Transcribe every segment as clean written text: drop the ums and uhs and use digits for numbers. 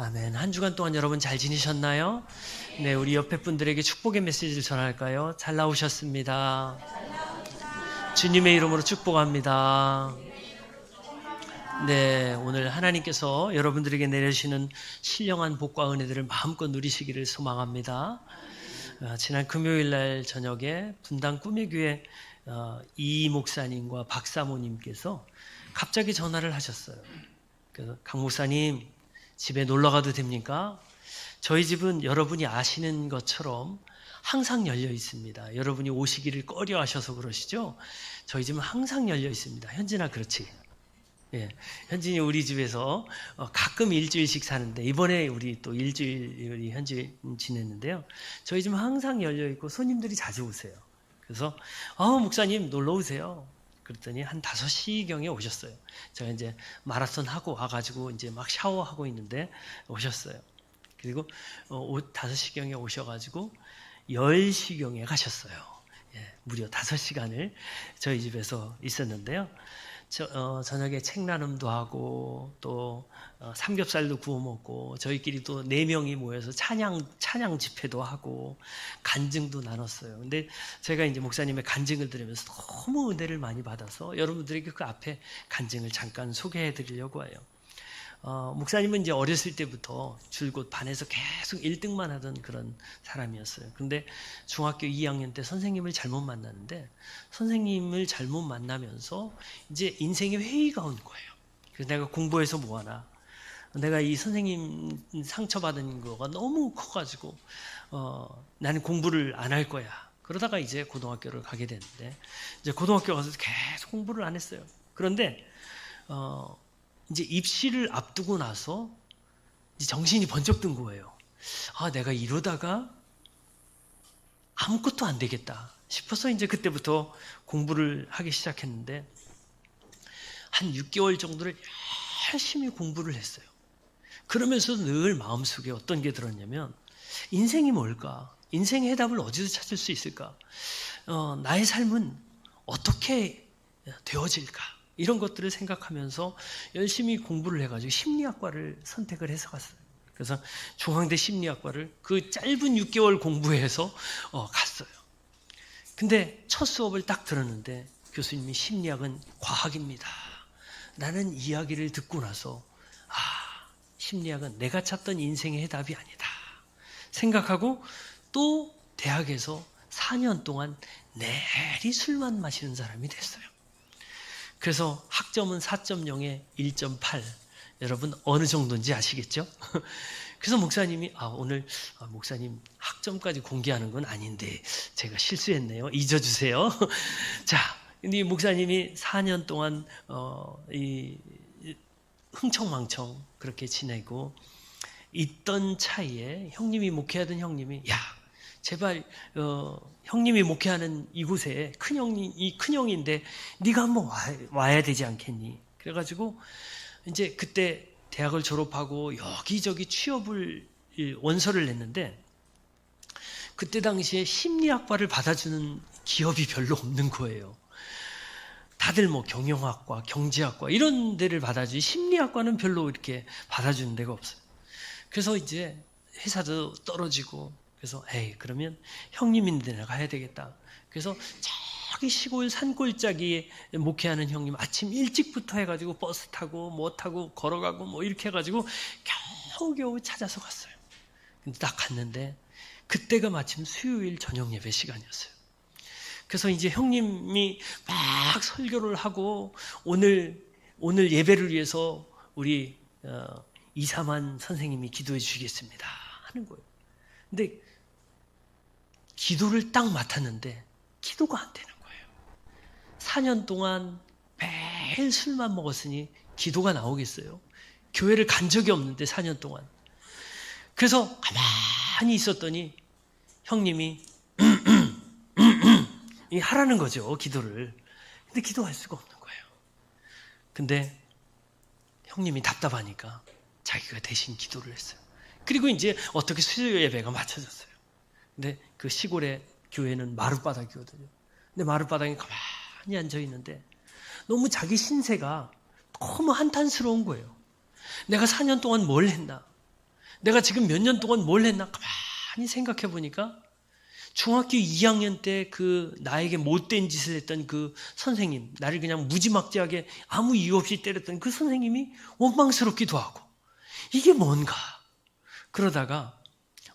아멘. 한 주간 동안 여러분 잘 지내셨나요? 네, 우리 옆에 분들에게 축복의 메시지를 전할까요? 잘 나오셨습니다. 주님의 이름으로 축복합니다. 네, 오늘 하나님께서 여러분들에게 내려주시는 신령한 복과 은혜들을 마음껏 누리시기를 소망합니다. 지난 금요일 날 저녁에 분당 꿈의교회 이 목사님과 박 사모님께서 갑자기 전화를 하셨어요. 그래서 강 목사님, 집에 놀러 가도 됩니까? 저희 집은 여러분이 아시는 것처럼 항상 열려 있습니다. 여러분이 오시기를 꺼려 하셔서 그러시죠? 저희 집은 항상 열려 있습니다. 현진아, 그렇지? 예, 현진이 우리 집에서 가끔 일주일씩 사는데 이번에 우리 또 일주일 우리 현지 지냈는데요. 저희 집은 항상 열려 있고 손님들이 자주 오세요. 그래서 목사님 놀러 오세요. 그랬더니 한 5시경에 오셨어요. 제가 이제 마라톤 하고 와가지고 이제 막 샤워하고 있는데 오셨어요. 그리고 5시경에 오셔가지고 10시경에 가셨어요. 예, 무려 5시간을 저희 집에서 있었는데요. 저녁에 책 나눔도 하고 또 삼겹살도 구워 먹고 저희끼리 또 4명이 모여서 찬양 집회도 하고 간증도 나눴어요. 근데 제가 이제 목사님의 간증을 들으면서 너무 은혜를 많이 받아서 여러분들에게 그 앞에 간증을 잠깐 소개해 드리려고 해요. 목사님은 이제 어렸을 때부터 줄곧 반에서 계속 1등만 하던 그런 사람이었어요. 그런데 중학교 2학년 때 선생님을 잘못 만났는데 선생님을 잘못 만나면서 이제 인생의 회의가 온 거예요. 그래서 내가 공부해서 뭐하나? 내가 이 선생님 상처받은 거가 너무 커가지고 나는 공부를 안 할 거야. 그러다가 이제 고등학교를 가게 됐는데 이제 고등학교 가서 계속 공부를 안 했어요. 그런데 이제 입시를 앞두고 나서 이제 정신이 번쩍 든 거예요. 내가 이러다가 아무것도 안 되겠다 싶어서 이제 그때부터 공부를 하기 시작했는데 한 6개월 정도를 열심히 공부를 했어요. 그러면서 늘 마음속에 어떤 게 들었냐면 인생이 뭘까? 인생의 해답을 어디서 찾을 수 있을까? 나의 삶은 어떻게 되어질까? 이런 것들을 생각하면서 열심히 공부를 해가지고 심리학과를 선택을 해서 갔어요. 그래서 중앙대 심리학과를 그 짧은 6개월 공부해서 갔어요. 근데 첫 수업을 딱 들었는데 교수님이 심리학은 과학입니다. 나는 이야기를 듣고 나서 심리학은 내가 찾던 인생의 해답이 아니다 생각하고 또 대학에서 4년 동안 내리 술만 마시는 사람이 됐어요. 그래서 학점은 4.0에 1.8. 여러분 어느 정도인지 아시겠죠? 그래서 목사님이 오늘 목사님 학점까지 공개하는 건 아닌데 제가 실수했네요. 잊어주세요. 자, 이 목사님이 4년 동안 이 흥청망청 그렇게 지내고 있던 차이에 형님이 목회하던 형님이 제발 형님이 목회하는 이곳에 큰형인데 네가 한번 와야 되지 않겠니? 그래가지고 이제 그때 대학을 졸업하고 여기저기 취업을 원서를 냈는데 그때 당시에 심리학과를 받아주는 기업이 별로 없는 거예요. 다들 뭐 경영학과, 경제학과 이런 데를 받아주지 심리학과는 별로 이렇게 받아주는 데가 없어요. 그래서 이제 회사도 떨어지고 그래서 그러면 형님 있는 데나 가야 되겠다. 그래서 저기 시골 산골짜기에 목회하는 형님 아침 일찍부터 해가지고 버스 타고 뭐 타고 걸어가고 뭐 이렇게 해가지고 겨우겨우 찾아서 갔어요. 근데 딱 갔는데 그때가 마침 수요일 저녁 예배 시간이었어요. 그래서 이제 형님이 막 설교를 하고 오늘 예배를 위해서 우리 이사만 선생님이 기도해 주시겠습니다 하는 거예요. 근데 기도를 딱 맡았는데 기도가 안 되는 거예요. 4년 동안 매일 술만 먹었으니 기도가 나오겠어요? 교회를 간 적이 없는데 4년 동안. 그래서 가만히 있었더니 형님이 하라는 거죠, 기도를. 근데 기도할 수가 없는 거예요. 근데 형님이 답답하니까 자기가 대신 기도를 했어요. 그리고 이제 어떻게 수요 예배가 맞춰졌어요. 근데 그 시골의 교회는 마룻바닥이거든요. 근데 마룻바닥에 가만히 앉아 있는데 너무 자기 신세가 너무 한탄스러운 거예요. 내가 4년 동안 뭘 했나? 내가 지금 몇 년 동안 뭘 했나 가만히 생각해 보니까 중학교 2학년 때 그 나에게 못된 짓을 했던 그 선생님, 나를 그냥 무지막지하게 아무 이유 없이 때렸던 그 선생님이 원망스럽기도 하고, 이게 뭔가? 그러다가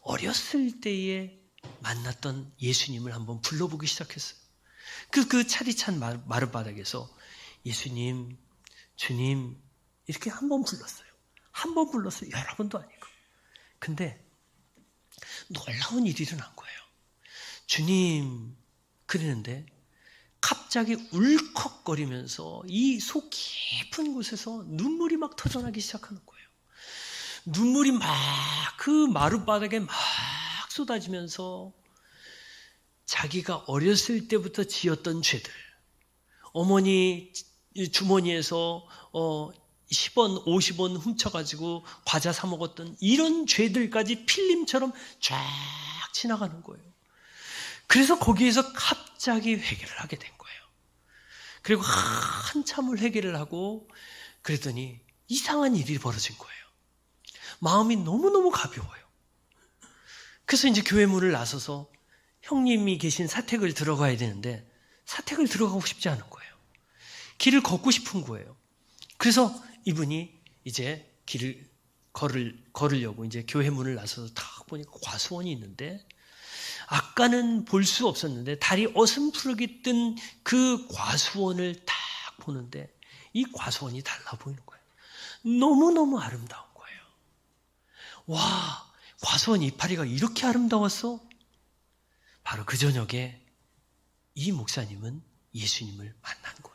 어렸을 때에 만났던 예수님을 한번 불러보기 시작했어요. 그 차디찬 마룻바닥에서 예수님, 주님 이렇게 한 번 불렀어요. 한 번 불렀어요. 여러 번도 아니고. 근데 놀라운 일이 일어난 거예요. 주님 그러는데 갑자기 울컥거리면서 이 속 깊은 곳에서 눈물이 막 터져나기 시작하는 거예요. 눈물이 막 그 마룻바닥에 막 쏟아지면서 자기가 어렸을 때부터 지었던 죄들, 어머니 주머니에서 10원, 50원 훔쳐가지고 과자 사 먹었던 이런 죄들까지 필름처럼 쫙 지나가는 거예요. 그래서 거기에서 갑자기 회개를 하게 된 거예요. 그리고 한참을 회개를 하고 그랬더니 이상한 일이 벌어진 거예요. 마음이 너무너무 가벼워요. 그래서 이제 교회 문을 나서서 형님이 계신 사택을 들어가야 되는데 사택을 들어가고 싶지 않은 거예요. 길을 걷고 싶은 거예요. 그래서 이분이 이제 길을 걸으려고 이제 교회 문을 나서서 딱 보니까 과수원이 있는데, 아까는 볼 수 없었는데 달이 어슴푸르게 뜬 그 과수원을 딱 보는데 이 과수원이 달라 보이는 거예요. 너무너무 아름다운 거예요. 와, 과수원 이파리가 이렇게 아름다웠어? 바로 그 저녁에 이 목사님은 예수님을 만난 거예요.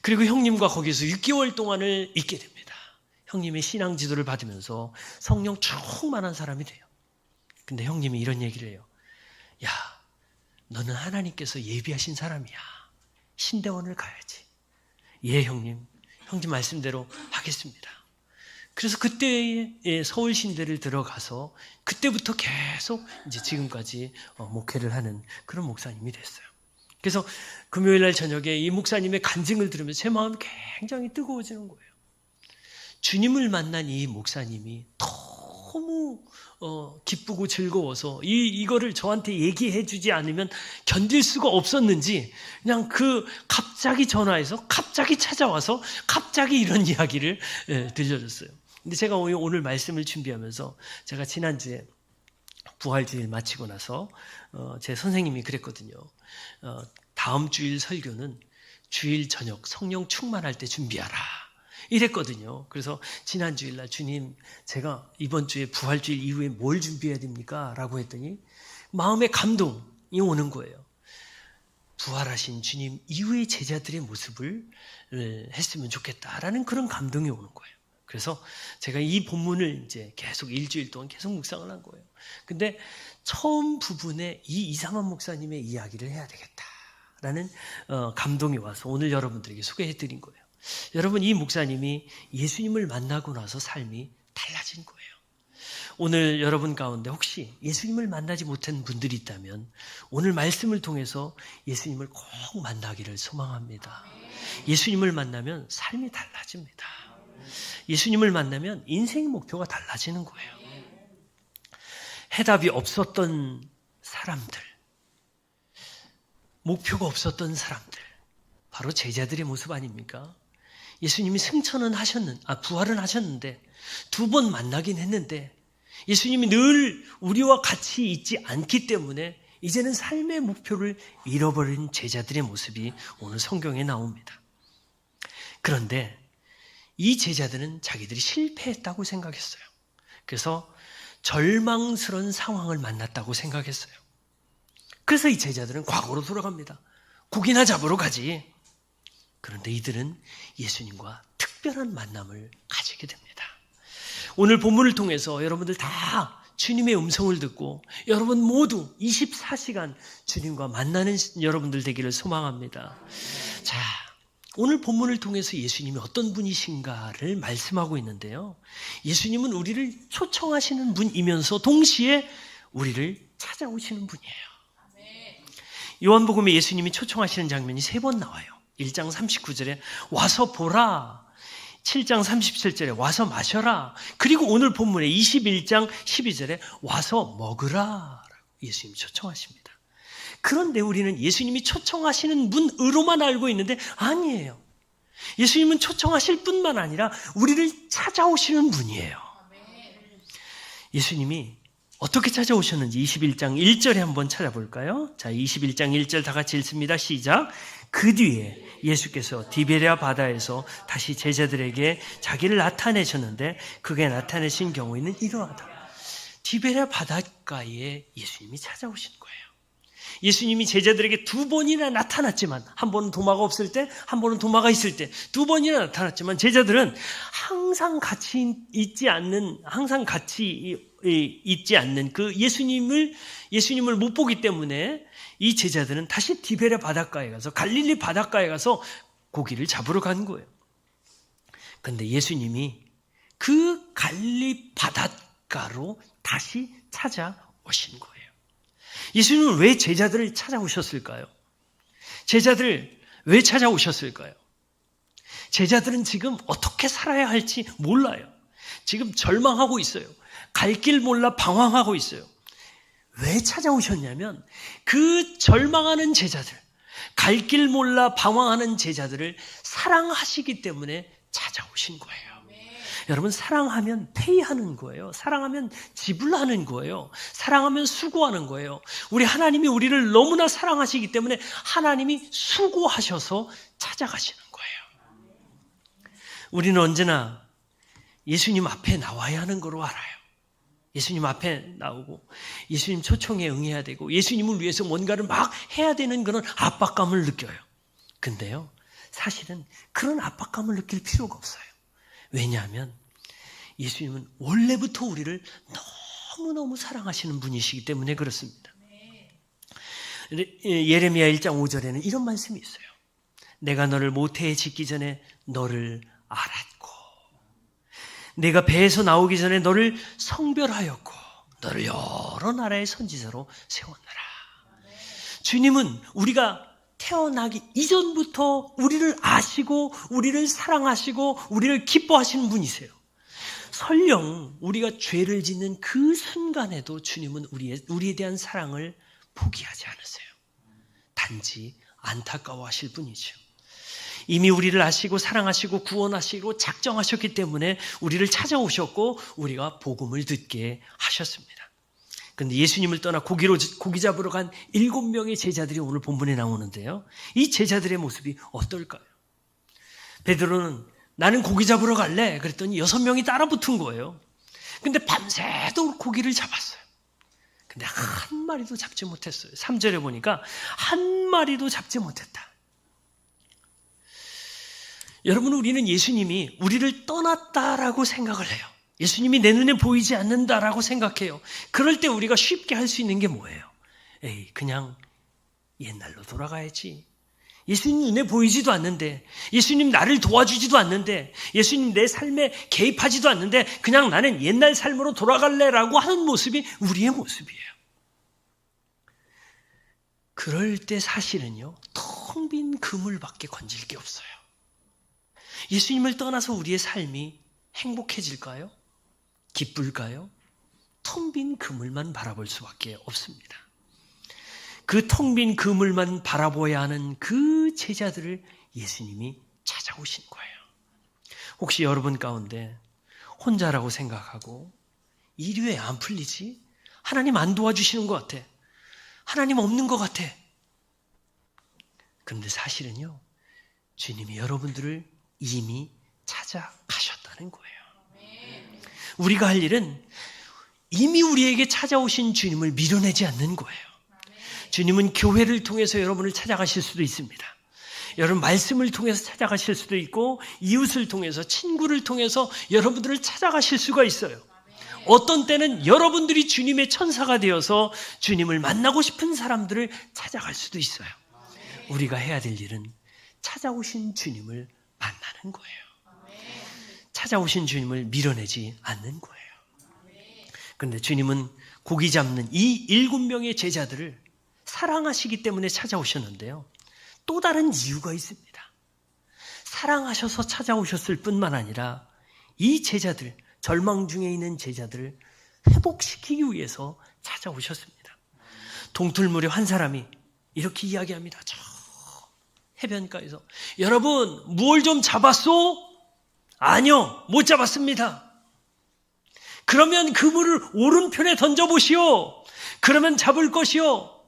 그리고 형님과 거기서 6개월 동안을 있게 됩니다. 형님의 신앙 지도를 받으면서 성령 충만한 사람이 돼요. 근데 형님이 이런 얘기를 해요. 야, 너는 하나님께서 예비하신 사람이야. 신대원을 가야지. 예, 형님 말씀대로 하겠습니다. 그래서 그때의 서울 신대를 들어가서 그때부터 계속 이제 지금까지 목회를 하는 그런 목사님이 됐어요. 그래서 금요일 날 저녁에 이 목사님의 간증을 들으면서 제 마음이 굉장히 뜨거워지는 거예요. 주님을 만난 이 목사님이 너무 기쁘고 즐거워서 이거를 저한테 얘기해 주지 않으면 견딜 수가 없었는지 그냥 갑자기 전화해서 갑자기 찾아와서 갑자기 이런 이야기를 들려줬어요. 근데 제가 오늘 말씀을 준비하면서 제가 지난주에 부활주일 마치고 나서 제 선생님이 그랬거든요. 다음 주일 설교는 주일 저녁 성령 충만할 때 준비하라 이랬거든요. 그래서 지난 주일날 주님, 제가 이번 주에 부활주일 이후에 뭘 준비해야 됩니까? 라고 했더니 마음에 감동이 오는 거예요. 부활하신 주님 이후의 제자들의 모습을 했으면 좋겠다라는 그런 감동이 오는 거예요. 그래서 제가 이 본문을 이제 계속 일주일 동안 계속 묵상을 한 거예요. 근데 처음 부분에 이 이상한 목사님의 이야기를 해야 되겠다라는 감동이 와서 오늘 여러분들에게 소개해 드린 거예요. 여러분, 이 목사님이 예수님을 만나고 나서 삶이 달라진 거예요. 오늘 여러분 가운데 혹시 예수님을 만나지 못한 분들이 있다면 오늘 말씀을 통해서 예수님을 꼭 만나기를 소망합니다. 예수님을 만나면 삶이 달라집니다. 예수님을 만나면 인생의 목표가 달라지는 거예요. 해답이 없었던 사람들, 목표가 없었던 사람들, 바로 제자들의 모습 아닙니까? 예수님이 부활은 하셨는데 2번 만나긴 했는데 예수님이 늘 우리와 같이 있지 않기 때문에 이제는 삶의 목표를 잃어버린 제자들의 모습이 오늘 성경에 나옵니다. 그런데 이 제자들은 자기들이 실패했다고 생각했어요. 그래서 절망스러운 상황을 만났다고 생각했어요. 그래서 이 제자들은 과거로 돌아갑니다. 고기나 잡으러 가지. 그런데 이들은 예수님과 특별한 만남을 가지게 됩니다. 오늘 본문을 통해서 여러분들 다 주님의 음성을 듣고 여러분 모두 24시간 주님과 만나는 여러분들 되기를 소망합니다. 자, 오늘 본문을 통해서 예수님이 어떤 분이신가를 말씀하고 있는데요. 예수님은 우리를 초청하시는 분이면서 동시에 우리를 찾아오시는 분이에요. 요한복음에 예수님이 초청하시는 장면이 3번 나와요. 1장 39절에 와서 보라, 7장 37절에 와서 마셔라. 그리고 오늘 본문에 21장 12절에 와서 먹으라 라고 예수님이 초청하십니다. 그런데 우리는 예수님이 초청하시는 분으로만 알고 있는데 아니에요. 예수님은 초청하실 뿐만 아니라 우리를 찾아오시는 분이에요. 예수님이 어떻게 찾아오셨는지 21장 1절에 한번 찾아볼까요? 자, 21장 1절 다 같이 읽습니다. 시작. 그 뒤에 예수께서 디베랴 바다에서 다시 제자들에게 자기를 나타내셨는데 그게 나타내신 경우에는 이러하다. 디베랴 바닷가에 예수님이 찾아오신 거예요. 예수님이 제자들에게 2번이나 나타났지만, 한 번은 도마가 없을 때, 한 번은 도마가 있을 때 2번이나 나타났지만 제자들은 항상 같이 있지 않는 그 예수님을 못 보기 때문에 이 제자들은 다시 디베랴 바닷가에 가서, 갈릴리 바닷가에 가서 고기를 잡으러 간 거예요. 그런데 예수님이 그 갈릴리 바닷가로 다시 찾아오신 거예요. 예수님은 왜 제자들을 찾아오셨을까요? 제자들을 왜 찾아오셨을까요? 제자들은 지금 어떻게 살아야 할지 몰라요. 지금 절망하고 있어요. 갈 길 몰라 방황하고 있어요. 왜 찾아오셨냐면 그 절망하는 제자들, 갈 길 몰라 방황하는 제자들을 사랑하시기 때문에 찾아오신 거예요. 여러분, 사랑하면 페이하는 거예요. 사랑하면 지불하는 거예요. 사랑하면 수고하는 거예요. 우리 하나님이 우리를 너무나 사랑하시기 때문에 하나님이 수고하셔서 찾아가시는 거예요. 우리는 언제나 예수님 앞에 나와야 하는 거로 알아요. 예수님 앞에 나오고 예수님 초청에 응해야 되고 예수님을 위해서 뭔가를 막 해야 되는 그런 압박감을 느껴요. 근데요, 사실은 그런 압박감을 느낄 필요가 없어요. 왜냐하면 예수님은 원래부터 우리를 너무너무 사랑하시는 분이시기 때문에 그렇습니다. 예레미야 1장 5절에는 이런 말씀이 있어요. 내가 너를 모태에 짓기 전에 너를 알았고 내가 배에서 나오기 전에 너를 성별하였고 너를 여러 나라의 선지자로 세웠노라. 주님은 우리가 태어나기 이전부터 우리를 아시고 우리를 사랑하시고 우리를 기뻐하시는 분이세요. 설령 우리가 죄를 짓는 그 순간에도 주님은 우리에 대한 사랑을 포기하지 않으세요. 단지 안타까워하실 뿐이죠. 이미 우리를 아시고 사랑하시고 구원하시고 작정하셨기 때문에 우리를 찾아오셨고 우리가 복음을 듣게 하셨습니다. 그런데 예수님을 떠나 고기 잡으러 간 7명의 제자들이 오늘 본문에 나오는데요. 이 제자들의 모습이 어떨까요? 베드로는 나는 고기 잡으러 갈래. 그랬더니 6명이 따라 붙은 거예요. 근데 밤새도록 고기를 잡았어요. 근데 한 마리도 잡지 못했어요. 3절에 보니까 한 마리도 잡지 못했다. 여러분, 우리는 예수님이 우리를 떠났다라고 생각을 해요. 예수님이 내 눈에 보이지 않는다라고 생각해요. 그럴 때 우리가 쉽게 할 수 있는 게 뭐예요? 그냥 옛날로 돌아가야지. 예수님 눈에 보이지도 않는데, 예수님 나를 도와주지도 않는데, 예수님 내 삶에 개입하지도 않는데 그냥 나는 옛날 삶으로 돌아갈래라고 하는 모습이 우리의 모습이에요. 그럴 때 사실은요, 텅 빈 그물밖에 건질 게 없어요. 예수님을 떠나서 우리의 삶이 행복해질까요? 기쁠까요? 텅 빈 그물만 바라볼 수밖에 없습니다. 그 텅 빈 그물만 바라보아야 하는 그 제자들을 예수님이 찾아오신 거예요. 혹시 여러분 가운데 혼자라고 생각하고 일이 왜 안 풀리지? 하나님 안 도와주시는 것 같아. 하나님 없는 것 같아. 그런데 사실은요, 주님이 여러분들을 이미 찾아가셨다는 거예요. 우리가 할 일은 이미 우리에게 찾아오신 주님을 밀어내지 않는 거예요. 주님은 교회를 통해서 여러분을 찾아가실 수도 있습니다. 여러분 말씀을 통해서 찾아가실 수도 있고 이웃을 통해서, 친구를 통해서 여러분들을 찾아가실 수가 있어요. 어떤 때는 여러분들이 주님의 천사가 되어서 주님을 만나고 싶은 사람들을 찾아갈 수도 있어요. 우리가 해야 될 일은 찾아오신 주님을 만나는 거예요. 찾아오신 주님을 밀어내지 않는 거예요. 그런데 주님은 고기 잡는 이 7명의 제자들을 사랑하시기 때문에 찾아오셨는데요. 또 다른 이유가 있습니다. 사랑하셔서 찾아오셨을 뿐만 아니라 이 제자들, 절망 중에 있는 제자들을 회복시키기 위해서 찾아오셨습니다. 동틀무렵 한 사람이 이렇게 이야기합니다. 저 해변가에서, 여러분 무얼 좀 잡았소? 아니요, 못 잡았습니다. 그러면 그물을 오른편에 던져보시오. 그러면 잡을 것이요.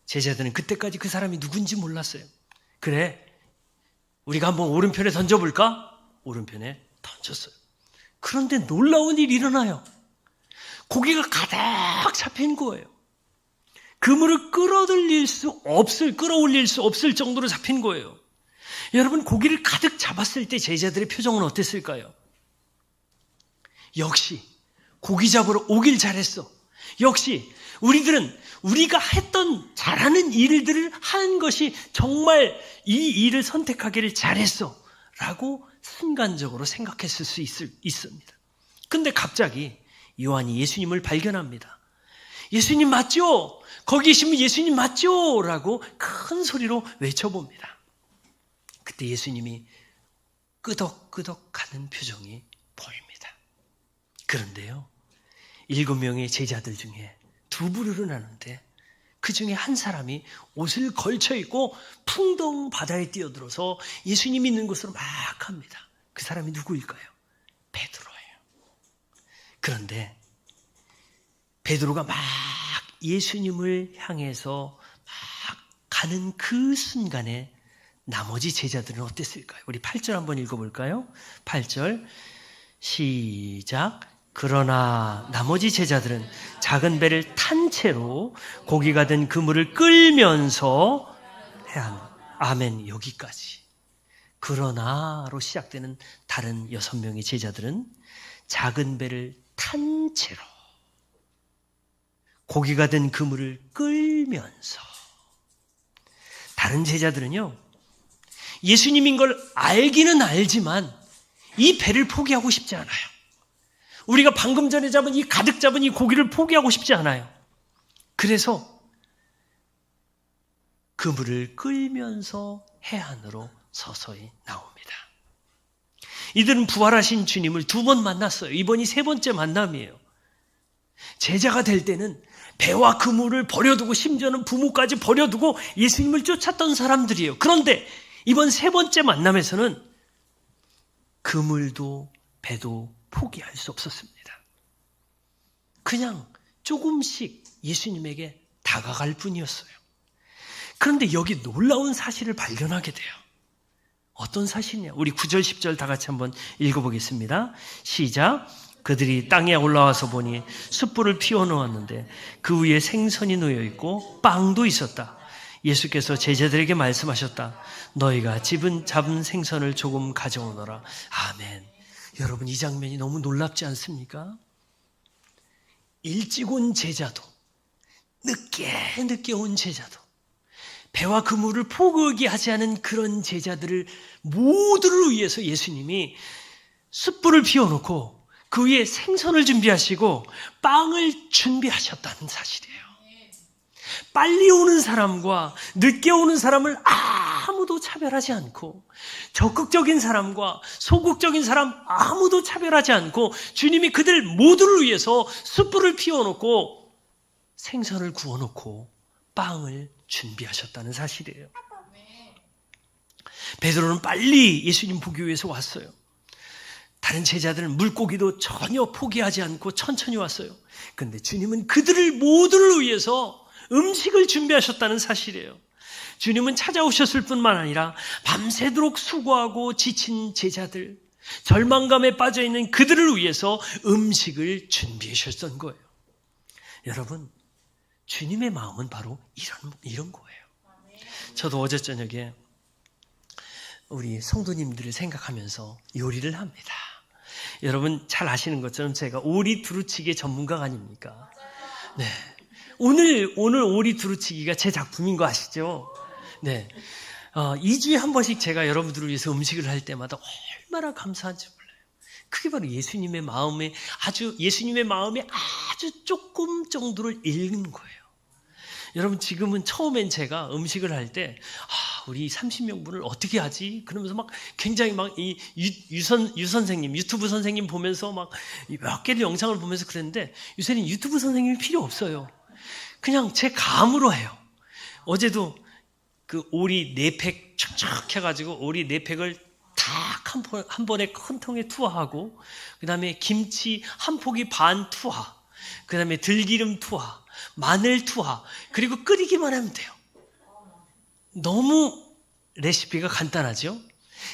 제자들은 그때까지 그 사람이 누군지 몰랐어요. 그래, 우리가 한번 오른편에 던져볼까? 오른편에 던졌어요. 그런데 놀라운 일이 일어나요. 고기가 가득 잡힌 거예요. 그물을 끌어올릴 수 없을 정도로 잡힌 거예요. 여러분, 고기를 가득 잡았을 때 제자들의 표정은 어땠을까요? 역시 고기 잡으러 오길 잘했어. 역시 우리가 했던 잘하는 일들을 하는 것이 정말 이 일을 선택하기를 잘했어 라고 순간적으로 생각했을 수 있습니다. 근데 갑자기 요한이 예수님을 발견합니다. 예수님 맞죠? 거기 계시면 예수님 맞죠? 라고 큰 소리로 외쳐봅니다. 그때 예수님이 끄덕끄덕하는 표정이 보입니다. 그런데요, 7명의 제자들 중에 두 부류로 나누는데 그 중에 한 사람이 옷을 걸쳐 입고 풍덩 바다에 뛰어들어서 예수님이 있는 곳으로 막 갑니다. 그 사람이 누구일까요? 베드로예요. 그런데 베드로가 막 예수님을 향해서 막 가는 그 순간에 나머지 제자들은 어땠을까요? 우리 8절 한번 읽어볼까요? 8절 시작. 그러나 나머지 제자들은 작은 배를 탄 채로 고기가 든 그물을 끌면서 해안. 아멘. 여기까지. 그러나로 시작되는 다른 6명의 제자들은 작은 배를 탄 채로 고기가 든 그물을 끌면서. 다른 제자들은요, 예수님인 걸 알기는 알지만 이 배를 포기하고 싶지 않아요. 우리가 방금 전에 가득 잡은 이 고기를 포기하고 싶지 않아요. 그래서 그물을 끌면서 해안으로 서서히 나옵니다. 이들은 부활하신 주님을 2번 만났어요. 이번이 3번째 만남이에요. 제자가 될 때는 배와 그물을 버려두고, 심지어는 부모까지 버려두고 예수님을 쫓았던 사람들이에요. 그런데 이번 3번째 만남에서는 그물도 배도 포기할 수 없었습니다. 그냥 조금씩 예수님에게 다가갈 뿐이었어요. 그런데 여기 놀라운 사실을 발견하게 돼요. 어떤 사실이냐? 우리 9절 10절 다 같이 한번 읽어보겠습니다. 시작. 그들이 땅에 올라와서 보니 숯불을 피워놓았는데 그 위에 생선이 놓여있고 빵도 있었다. 예수께서 제자들에게 말씀하셨다. 너희가 잡은 생선을 조금 가져오너라. 아멘. 여러분, 이 장면이 너무 놀랍지 않습니까? 일찍 온 제자도, 늦게 온 제자도, 배와 그물을 포기하지 않은 그런 제자들을 모두를 위해서 예수님이 숯불을 피워놓고 그 위에 생선을 준비하시고 빵을 준비하셨다는 사실이에요. 빨리 오는 사람과 늦게 오는 사람을 아무도 차별하지 않고, 적극적인 사람과 소극적인 사람 아무도 차별하지 않고 주님이 그들 모두를 위해서 숯불을 피워놓고 생선을 구워놓고 빵을 준비하셨다는 사실이에요. 베드로는 빨리 예수님 보기 위해서 왔어요. 다른 제자들은 물고기도 전혀 포기하지 않고 천천히 왔어요. 그런데 주님은 그들을 모두를 위해서 음식을 준비하셨다는 사실이에요. 주님은 찾아오셨을 뿐만 아니라 밤새도록 수고하고 지친 제자들, 절망감에 빠져있는 그들을 위해서 음식을 준비하셨던 거예요. 여러분, 주님의 마음은 바로 이런 거예요. 저도 어제 저녁에 우리 성도님들을 생각하면서 요리를 합니다. 여러분 잘 아시는 것처럼 제가 오리 두루치기 전문가가 아닙니까? 네. 오늘 오리 두루치기가 제 작품인 거 아시죠? 네. 2주에 한 번씩 제가 여러분들을 위해서 음식을 할 때마다 얼마나 감사한지 몰라요. 그게 바로 예수님의 마음에 아주 조금 정도를 읽은 거예요. 여러분, 지금은 처음엔 제가 음식을 할 때 우리 30명분을 어떻게 하지? 그러면서 막 굉장히 막 이 유 선생님, 유튜브 선생님 보면서 막 몇 개의 영상을 보면서 그랬는데 요새는 유튜브 선생님이 필요 없어요. 그냥 제 감으로 해요. 어제도 그 오리 4팩 촥촥 해가지고 오리 4팩을 탁 한 번에 큰 통에 투하하고, 그 다음에 김치 한 포기 반 투하, 그 다음에 들기름 투하, 마늘 투하, 그리고 끓이기만 하면 돼요. 너무 레시피가 간단하죠?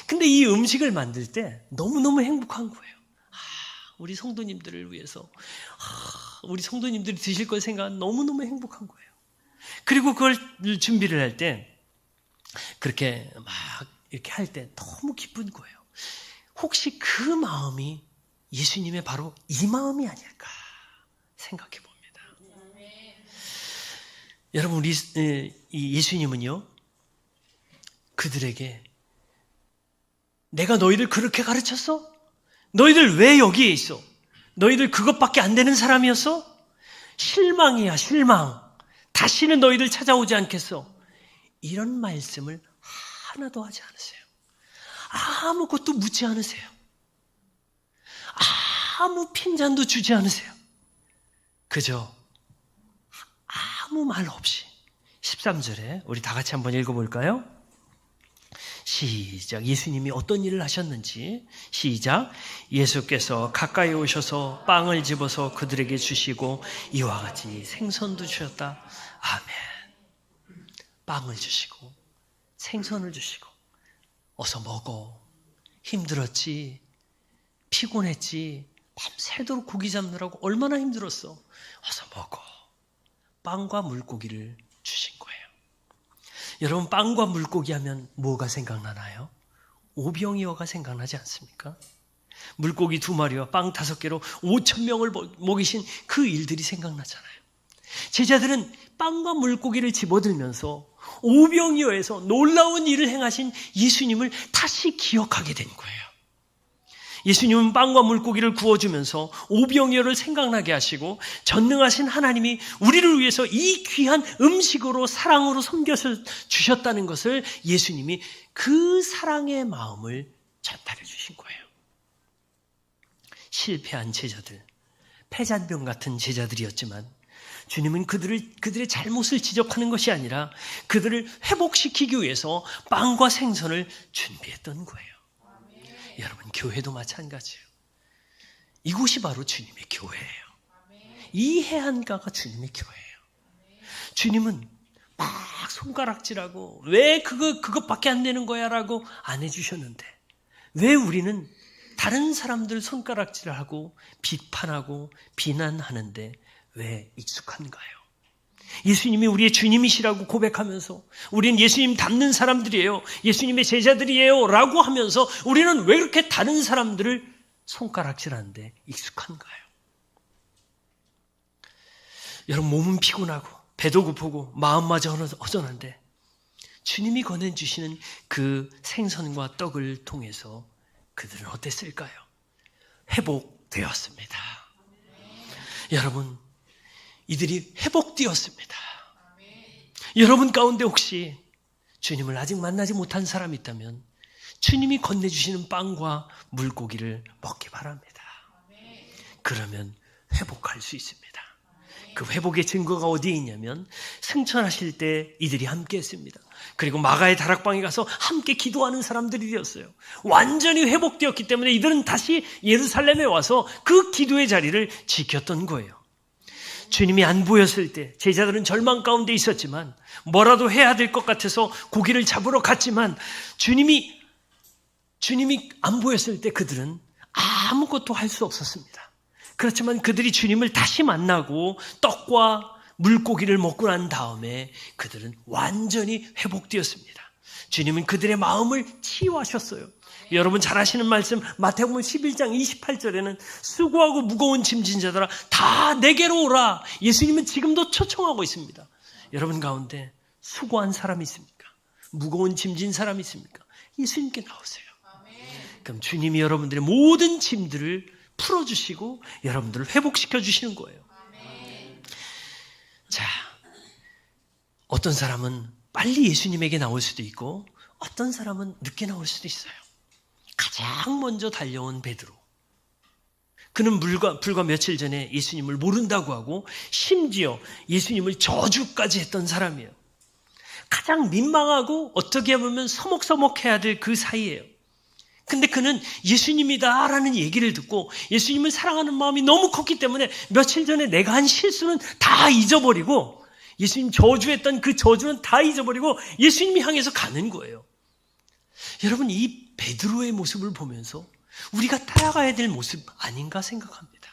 근데 이 음식을 만들 때 너무너무 행복한 거예요. 우리 성도님들을 위해서, 우리 성도님들이 드실 걸 생각하면 너무너무 행복한 거예요. 그리고 그걸 준비를 할 때, 그렇게 막 이렇게 할 때 너무 기쁜 거예요. 혹시 그 마음이 예수님의 바로 이 마음이 아닐까 생각해 봅니다. 여러분, 우리 이 예수님은요, 그들에게 내가 너희들 그렇게 가르쳤어? 너희들 왜 여기에 있어? 너희들 그것밖에 안 되는 사람이었어? 실망이야, 실망. 다시는 너희들 찾아오지 않겠어. 이런 말씀을 하나도 하지 않으세요. 아무것도 묻지 않으세요. 아무 핀잔도 주지 않으세요. 그저 아무 말 없이 13절에 우리 다 같이 한번 읽어볼까요? 시작. 예수님이 어떤 일을 하셨는지. 시작. 예수께서 가까이 오셔서 빵을 집어서 그들에게 주시고 이와 같이 생선도 주셨다. 아멘. 빵을 주시고 생선을 주시고 어서 먹어. 힘들었지. 피곤했지. 밤새도록 고기 잡느라고 얼마나 힘들었어. 어서 먹어. 빵과 물고기를 주신 거예요. 여러분, 빵과 물고기 하면 뭐가 생각나나요? 오병이어가 생각나지 않습니까? 물고기 2마리와 빵 5개로 5,000명을 먹이신 그 일들이 생각나잖아요. 제자들은 빵과 물고기를 집어들면서 오병이어에서 놀라운 일을 행하신 예수님을 다시 기억하게 된 거예요. 예수님은 빵과 물고기를 구워주면서 오병이어를 생각나게 하시고, 전능하신 하나님이 우리를 위해서 이 귀한 음식으로 사랑으로 섬겨주셨다는 것을 예수님이 그 사랑의 마음을 전달해 주신 거예요. 실패한 제자들, 패잔병 같은 제자들이었지만 주님은 그들의 잘못을 지적하는 것이 아니라 그들을 회복시키기 위해서 빵과 생선을 준비했던 거예요. 여러분, 교회도 마찬가지예요. 이곳이 바로 주님의 교회예요. 이 해안가가 주님의 교회예요. 주님은 막 손가락질하고 왜 그것밖에 안 되는 거야 라고 안 해주셨는데, 왜 우리는 다른 사람들 손가락질을 하고 비판하고 비난하는데 왜 익숙한가요? 예수님이 우리의 주님이시라고 고백하면서 우리는 예수님 닮는 사람들이에요, 예수님의 제자들이에요 라고 하면서 우리는 왜 그렇게 다른 사람들을 손가락질하는데 익숙한가요? 여러분, 몸은 피곤하고 배도 고프고 마음마저 허전한데 주님이 건네주시는 그 생선과 떡을 통해서 그들은 어땠을까요? 회복되었습니다. 여러분, 이들이 회복되었습니다. 여러분 가운데 혹시 주님을 아직 만나지 못한 사람이 있다면 주님이 건네주시는 빵과 물고기를 먹기 바랍니다. 그러면 회복할 수 있습니다. 그 회복의 증거가 어디에 있냐면 승천하실 때 이들이 함께 했습니다. 그리고 마가의 다락방에 가서 함께 기도하는 사람들이 되었어요. 완전히 회복되었기 때문에 이들은 다시 예루살렘에 와서 그 기도의 자리를 지켰던 거예요. 주님이 안 보였을 때 제자들은 절망 가운데 있었지만 뭐라도 해야 될 것 같아서 고기를 잡으러 갔지만 주님이 안 보였을 때 그들은 아무것도 할 수 없었습니다. 그렇지만 그들이 주님을 다시 만나고 떡과 물고기를 먹고 난 다음에 그들은 완전히 회복되었습니다. 주님은 그들의 마음을 치유하셨어요. 여러분 잘 아시는 말씀 마태복음 11장 28절에는 수고하고 무거운 짐진 자들아 다 내게로 오라. 예수님은 지금도 초청하고 있습니다. 여러분 가운데 수고한 사람이 있습니까? 무거운 짐진 사람이 있습니까? 예수님께 나오세요. 그럼 주님이 여러분들의 모든 짐들을 풀어주시고 여러분들을 회복시켜 주시는 거예요. 자, 어떤 사람은 빨리 예수님에게 나올 수도 있고 어떤 사람은 늦게 나올 수도 있어요. 가장 먼저 달려온 베드로. 그는 불과 며칠 전에 예수님을 모른다고 하고 심지어 예수님을 저주까지 했던 사람이에요. 가장 민망하고 어떻게 보면 서먹서먹해야 될 그 사이예요. 근데 그는 예수님이다라는 얘기를 듣고 예수님을 사랑하는 마음이 너무 컸기 때문에 며칠 전에 내가 한 실수는 다 잊어버리고 예수님 저주했던 그 저주는 다 잊어버리고 예수님이 향해서 가는 거예요. 여러분, 이 베드로의 모습을 보면서 우리가 따라가야 될 모습 아닌가 생각합니다.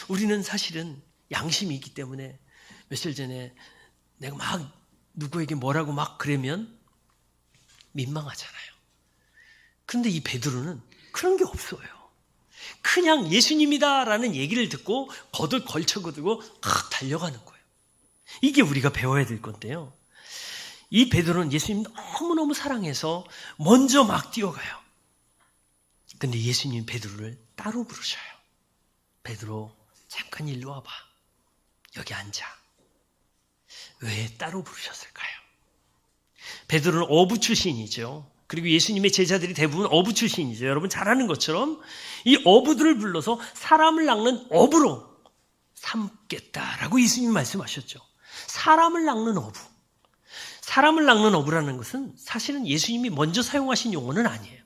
우리는 사실은 양심이 있기 때문에 며칠 전에 내가 막 누구에게 뭐라고 막 그러면 민망하잖아요. 그런데 이 베드로는 그런 게 없어요. 그냥 예수님이다라는 얘기를 듣고 거들 걸쳐거두고 달려가는 거예요. 이게 우리가 배워야 될 건데요. 이 베드로는 예수님 너무너무 사랑해서 먼저 막 뛰어가요. 근데 예수님 베드로를 따로 부르셔요. 베드로, 잠깐 일로 와봐. 여기 앉아. 왜 따로 부르셨을까요? 베드로는 어부 출신이죠. 그리고 예수님의 제자들이 대부분 어부 출신이죠. 여러분 잘 아는 것처럼 이 어부들을 불러서 사람을 낚는 어부로 삼겠다라고 예수님 말씀하셨죠. 사람을 낚는 어부. 사람을 낚는 어부라는 것은 사실은 예수님이 먼저 사용하신 용어는 아니에요.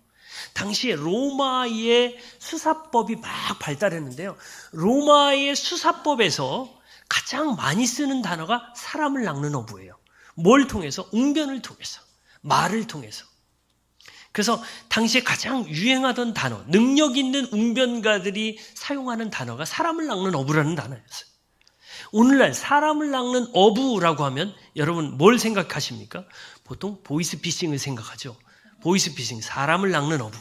당시에 로마의 수사법이 막 발달했는데요. 로마의 수사법에서 가장 많이 쓰는 단어가 사람을 낚는 어부예요. 뭘 통해서? 웅변을 통해서, 말을 통해서. 그래서 당시에 가장 유행하던 단어, 능력 있는 웅변가들이 사용하는 단어가 사람을 낚는 어부라는 단어였어요. 오늘날 사람을 낚는 어부라고 하면 여러분 뭘 생각하십니까? 보통 보이스피싱을 생각하죠. 보이스피싱, 사람을 낚는 어부.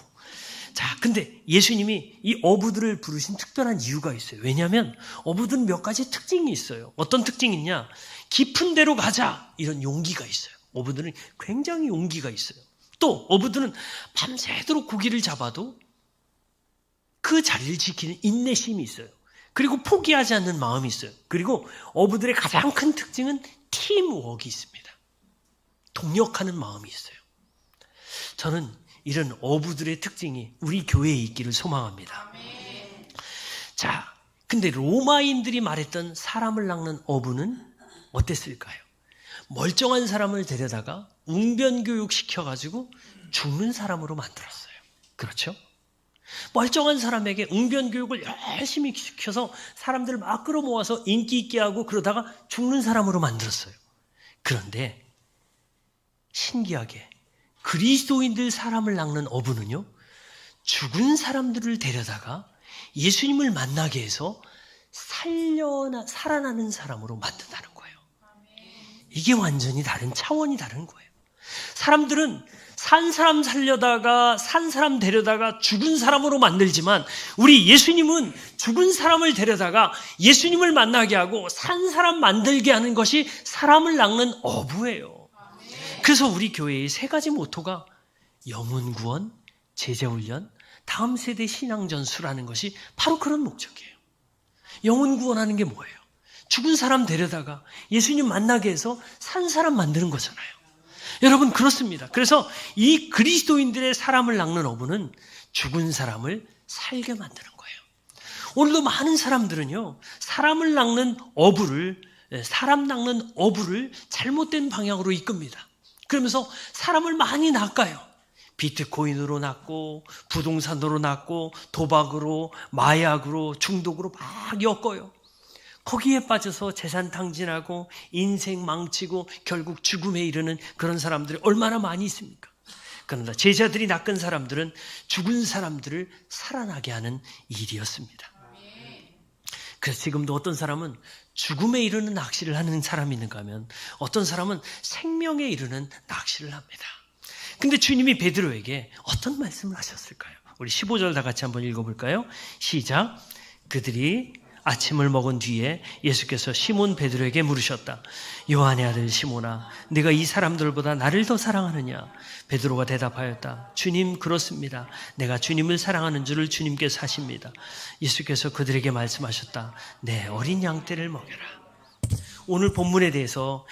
자, 근데 예수님이 이 어부들을 부르신 특별한 이유가 있어요. 왜냐하면 어부들은 몇 가지 특징이 있어요. 어떤 특징이 있냐? 깊은 데로 가자, 이런 용기가 있어요. 어부들은 굉장히 용기가 있어요. 또 어부들은 밤새도록 고기를 잡아도 그 자리를 지키는 인내심이 있어요. 그리고 포기하지 않는 마음이 있어요. 그리고 어부들의 가장 큰 특징은 팀워크가 있습니다. 동력하는 마음이 있어요. 저는 이런 어부들의 특징이 우리 교회에 있기를 소망합니다. 자, 근데 로마인들이 말했던 사람을 낚는 어부는 어땠을까요? 멀쩡한 사람을 데려다가 웅변교육 시켜가지고 죽는 사람으로 만들었어요. 그렇죠? 멀쩡한 사람에게 웅변교육을 열심히 시켜서 사람들을 막 끌어모아서 인기 있게 하고 그러다가 죽는 사람으로 만들었어요. 그런데 신기하게 그리스도인들 사람을 낚는 어부는요, 죽은 사람들을 데려다가 예수님을 만나게 해서 살아나는 사람으로 만든다는 거예요. 이게 완전히 다른 차원이 다른 거예요. 사람들은 산 사람 살려다가 산 사람 데려다가 죽은 사람으로 만들지만 우리 예수님은 죽은 사람을 데려다가 예수님을 만나게 하고 산 사람 만들게 하는 것이 사람을 낚는 어부예요. 그래서 우리 교회의 세 가지 모토가 영혼 구원, 제자 훈련, 다음 세대 신앙 전수라는 것이 바로 그런 목적이에요. 영혼 구원하는 게 뭐예요? 죽은 사람 데려다가 예수님 만나게 해서 산 사람 만드는 거잖아요. 여러분, 그렇습니다. 그래서 이 그리스도인들의 사람을 낚는 어부는 죽은 사람을 살게 만드는 거예요. 오늘도 많은 사람들은요, 사람 낚는 어부를 잘못된 방향으로 이끕니다. 그러면서 사람을 많이 낚아요. 비트코인으로 낚고, 부동산으로 낚고, 도박으로, 마약으로, 중독으로 막 엮어요. 거기에 빠져서 재산 탕진하고 인생 망치고 결국 죽음에 이르는 그런 사람들이 얼마나 많이 있습니까? 그러나 제자들이 낚은 사람들은 죽은 사람들을 살아나게 하는 일이었습니다. 그래서 지금도 어떤 사람은 죽음에 이르는 낚시를 하는 사람이 있는가 하면 어떤 사람은 생명에 이르는 낚시를 합니다. 근데 주님이 베드로에게 어떤 말씀을 하셨을까요? 우리 15절 다 같이 한번 읽어볼까요? 시작. 그들이 아침을 먹은 뒤에 예수께서 시몬 베드로에게 물으셨다. 요한의 아들 시몬아, 네가 이 사람들보다 나를 더 사랑하느냐? 베드로가 대답하였다. 주님, 그렇습니다. 내가 주님을 사랑하는 줄을 주님께서 아십니다. 예수께서 그들에게 말씀하셨다. 내 어린 양떼를 먹여라. 오늘 본문에 대해서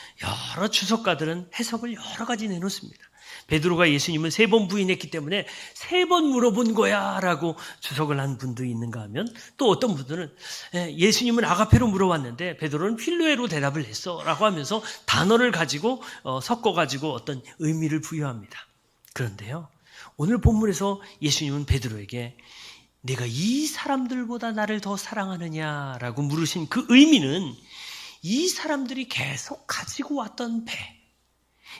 여러 주석가들은 해석을 여러 가지 내놓습니다. 베드로가 예수님을 3번 부인했기 때문에 3번 물어본 거야 라고 주석을 한 분도 있는가 하면, 또 어떤 분들은 예수님은 아가페로 물어봤는데 베드로는 필로에로 대답을 했어 라고 하면서 단어를 가지고 섞어가지고 어떤 의미를 부여합니다. 그런데요, 오늘 본문에서 예수님은 베드로에게 내가 이 사람들보다 나를 더 사랑하느냐라고 물으신 그 의미는, 이 사람들이 계속 가지고 왔던 배,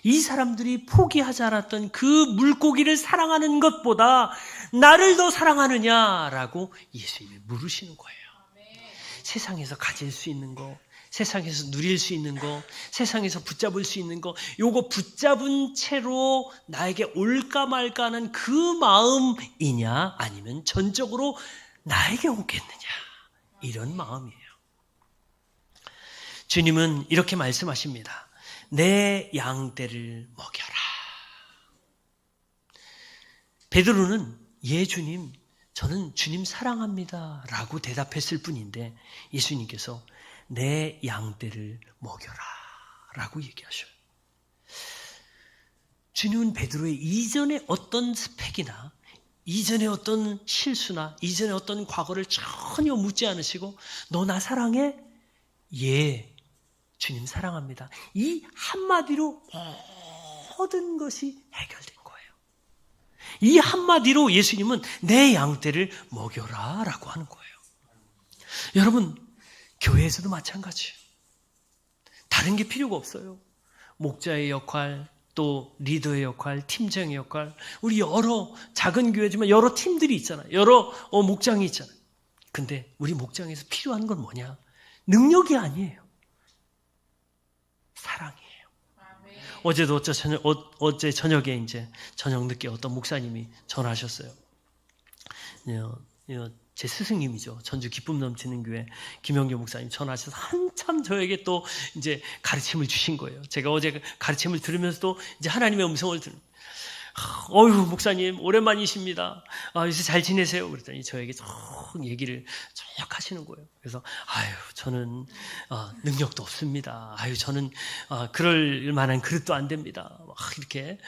이 사람들이 포기하지 않았던 그 물고기를 사랑하는 것보다 나를 더 사랑하느냐라고 예수님이 물으시는 거예요. 세상에서 가질 수 있는 거, 세상에서 누릴 수 있는 거, 세상에서 붙잡을 수 있는 거, 요거 붙잡은 채로 나에게 올까 말까 하는 그 마음이냐, 아니면 전적으로 나에게 오겠느냐, 이런 마음이에요. 주님은 이렇게 말씀하십니다. 내 양떼를 먹여라. 베드로는 예 주님, 저는 주님 사랑합니다 라고 대답했을 뿐인데 예수님께서 내 양떼를 먹여라 라고 얘기하셔요. 주님은 베드로의 이전의 어떤 스펙이나 이전의 어떤 실수나 이전의 어떤 과거를 전혀 묻지 않으시고, 너 나 사랑해? 예, 주님 사랑합니다. 이 한마디로 모든 것이 해결된 거예요. 이 한마디로 예수님은 내 양떼를 먹여라 라고 하는 거예요. 여러분, 교회에서도 마찬가지예요. 다른 게 필요가 없어요. 목자의 역할, 또 리더의 역할, 팀장의 역할, 우리 여러 작은 교회지만 여러 팀들이 있잖아요. 여러 목장이 있잖아요. 근데 우리 목장에서 필요한 건 뭐냐? 능력이 아니에요. 사랑이에요. 어제도 어제 저녁에 이제 저녁 늦게 어떤 목사님이 전화하셨어요. 제 스승님이죠. 전주 기쁨 넘치는 교회 김영교 목사님 전화하셔서 한참 저에게 또 이제 가르침을 주신 거예요. 제가 어제 가르침을 들으면서도 이제 하나님의 음성을 어휴, 목사님 오랜만이십니다. 요새 잘 지내세요? 그랬더니 저에게 쭉 얘기를 쭉 하시는 거예요. 그래서 저는 능력도 없습니다. 저는 그럴 만한 그릇도 안 됩니다. 막 이렇게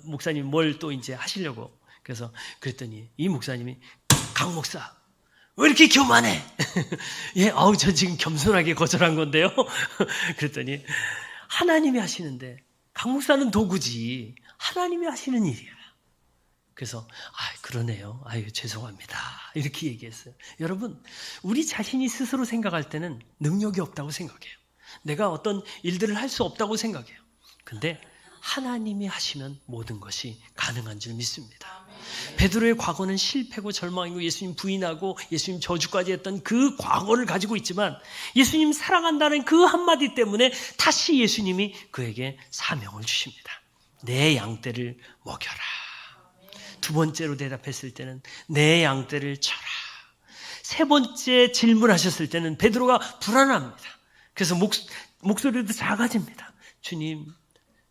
목사님 뭘 또 이제 하시려고. 그래서 그랬더니 이 목사님이, 강 목사 왜 이렇게 교만해? 예, 저 지금 겸손하게 거절한 건데요. 그랬더니 하나님이 하시는데, 강 목사는 도구지 하나님이 하시는 일이야. 그래서 그러네요. 죄송합니다. 이렇게 얘기했어요. 여러분, 우리 자신이 스스로 생각할 때는 능력이 없다고 생각해요. 내가 어떤 일들을 할 수 없다고 생각해요. 근데 하나님이 하시면 모든 것이 가능한 줄 믿습니다. 베드로의 과거는 실패고 절망이고 예수님 부인하고 예수님 저주까지 했던 그 과거를 가지고 있지만, 예수님 사랑한다는 그 한마디 때문에 다시 예수님이 그에게 사명을 주십니다. 내 양떼를 먹여라. 두 번째로 대답했을 때는 내 양떼를 쳐라. 세 번째 질문하셨을 때는 베드로가 불안합니다. 그래서 목소리도 작아집니다.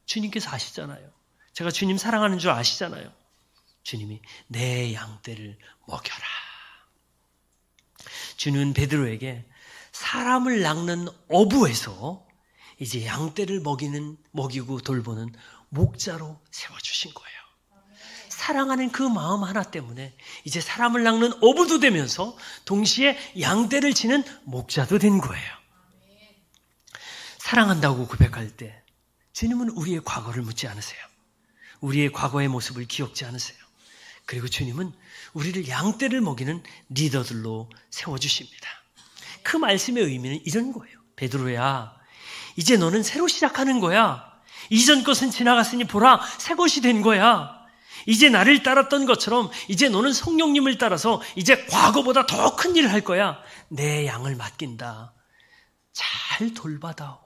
주님께서 아시잖아요. 제가 주님 사랑하는 줄 아시잖아요. 주님이 내 양떼를 먹여라. 주님은 베드로에게 사람을 낚는 어부에서 이제 양떼를 먹이고 돌보는 목자로 세워주신 거예요. 사랑하는 그 마음 하나 때문에 이제 사람을 낚는 어부도 되면서 동시에 양떼를 치는 목자도 된 거예요. 사랑한다고 고백할 때 주님은 우리의 과거를 묻지 않으세요. 우리의 과거의 모습을 기억지 않으세요. 그리고 주님은 우리를 양떼를 먹이는 리더들로 세워주십니다. 그 말씀의 의미는 이런 거예요. 베드로야, 이제 너는 새로 시작하는 거야. 이전 것은 지나갔으니 보라, 새 것이 된 거야. 이제 나를 따랐던 것처럼 이제 너는 성령님을 따라서 이제 과거보다 더 큰 일을 할 거야. 내 양을 맡긴다. 잘 돌봐다오.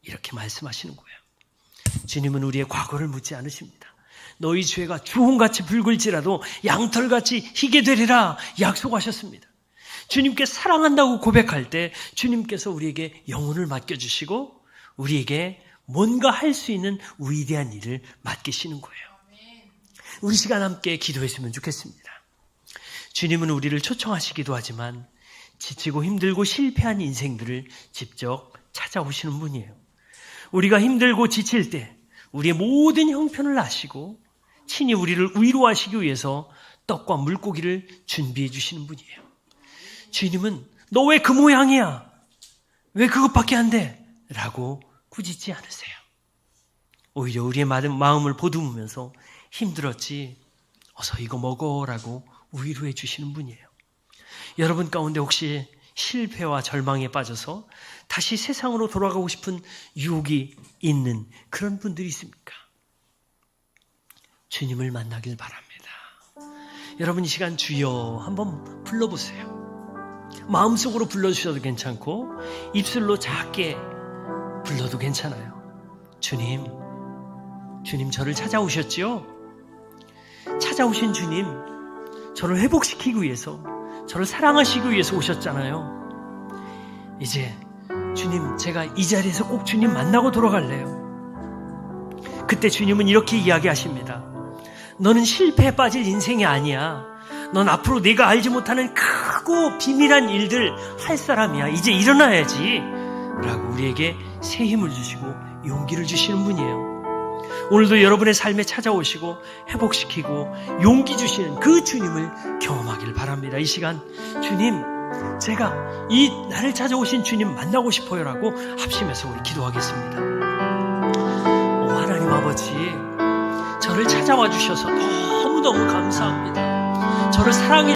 이렇게 말씀하시는 거예요. 주님은 우리의 과거를 묻지 않으십니다. 너희 죄가 주홍같이 붉을지라도 양털같이 희게 되리라 약속하셨습니다. 주님께 사랑한다고 고백할 때 주님께서 우리에게 영혼을 맡겨주시고 우리에게 뭔가 할 수 있는 위대한 일을 맡기시는 거예요. 우리 시간 함께 기도했으면 좋겠습니다. 주님은 우리를 초청하시기도 하지만 지치고 힘들고 실패한 인생들을 직접 찾아오시는 분이에요. 우리가 힘들고 지칠 때 우리의 모든 형편을 아시고 친히 우리를 위로하시기 위해서 떡과 물고기를 준비해 주시는 분이에요. 주님은 너 왜 그 모양이야? 왜 그것밖에 안 돼? 라고 꾸짖지 않으세요. 오히려 우리의 마음을 보듬으면서 힘들었지, 어서 이거 먹어라고 위로해 주시는 분이에요. 여러분 가운데 혹시 실패와 절망에 빠져서 다시 세상으로 돌아가고 싶은 유혹이 있는 그런 분들이 있습니까? 주님을 만나길 바랍니다. 여러분 이 시간 주여 한번 불러보세요. 마음속으로 불러주셔도 괜찮고 입술로 작게 불러도 괜찮아요. 주님, 주님 저를 찾아오셨지요? 찾아오신 주님, 저를 회복시키기 위해서, 저를 사랑하시기 위해서 오셨잖아요. 이제 주님, 제가 이 자리에서 꼭 주님 만나고 돌아갈래요. 그때 주님은 이렇게 이야기하십니다. 너는 실패에 빠질 인생이 아니야. 넌 앞으로 네가 알지 못하는 크고 비밀한 일들 할 사람이야. 이제 일어나야지 라고 우리에게 새 힘을 주시고 용기를 주시는 분이에요. 오늘도 여러분의 삶에 찾아오시고 회복시키고 용기 주시는 그 주님을 경험하길 바랍니다. 이 시간 주님, 제가 이 나를 찾아오신 주님 만나고 싶어요 라고 합심해서 우리 기도하겠습니다. 하나님 아버지, 저를 찾아와 주셔서 너무너무 감사합니다. 저를 사랑해